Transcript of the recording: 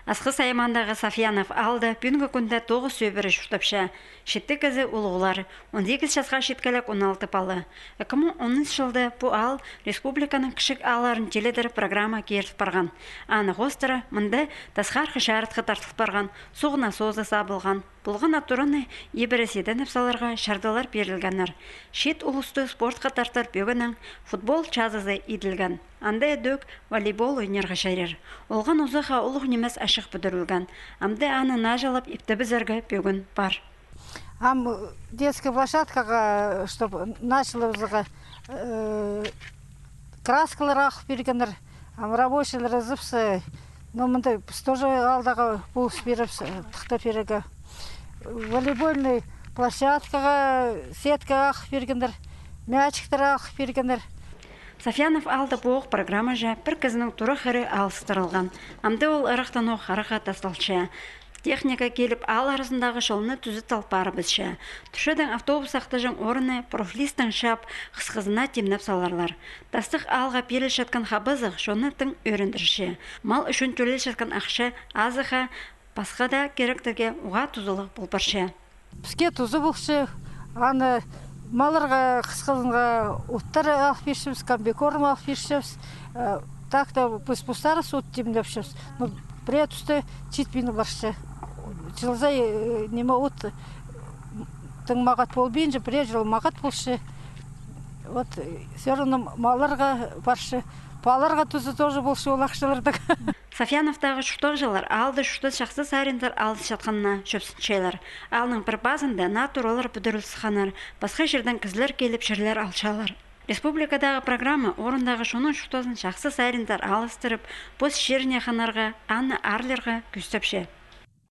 Асқы саймандағы Сафьянов алды бүгінгі күнді 9 сөбірі жұқтапша. Шетті кізі ұлғылар, 18 жасқа шеткелік 16 палы. 2010 жылды бұл ал республиканың кішік аларын теледір программа кертіп барған. Аны ғостыры мұнды тасқар қышарытқы тартылып барған, соғына созы сабылған. Бұлғын атураны ебіреседі нәпсаларға шардалар берілгенір. Шет ұлысты спортқа тартар бөгінің футбол чазызы еділген. Андай дөк волейбол ойнерға шайрер. Олған ұзыға ұлық немес ашық бүдірілген. Амды аны нажалап епті бізіргі бөгін бар. Детская площадкаға, чтобы начало ұзыға краскалар ақып бергенер, рабочийлер ызыпсы, но мұнда тоже алдағы бұл беріпсі, тұқта перегі. Волейбольный площадкаға, сетка ақып бергенер, мячиктер ақып бергенер. Сафьянов алды боқ программа жа бір кізінің тұры қыры алыстырылған. Амды ол ырықтану қарыға тасталшы. Техника келіп ал арасындағы жолыны түзі талпары бізші. Түшідің автобус ақтыжың орыны профлистің шап қысқызына темнеп саларлар. Тастық алға перел шатқан қабызық жоны тың өріндірші. Мал үшін төлел шатқан ақшы азыға басқа да керектерге уға тұзылық болбаршы. Бізге тұзы болшы, аны маларға қысқызынға ұттары ақ бершіміз, комбикорм ақ бершіміз. Так-то пустары суд темнепшіміз. При тұсты читпейні баршы. Жылзай неме ұт тың мағат болбейін же, при жыл мағат болшы. Вот, все равно маларға баршы. Баларға тұзы тоже болшы ол ақшылардық. Сафьяновтағы шұқтық жылар алды шұқты шақсы сариндар алды шатқанына шөпсіншейлер. Алның бір базында натуралар бүдірілсі қанар, басқа жерден кізлер келіп жерлер алшалар. Республикадағы программа орындағы шоның шұқтасын шақсы сариндар алыстырып, бос жеріне қанарға, аны арлерға күстепше.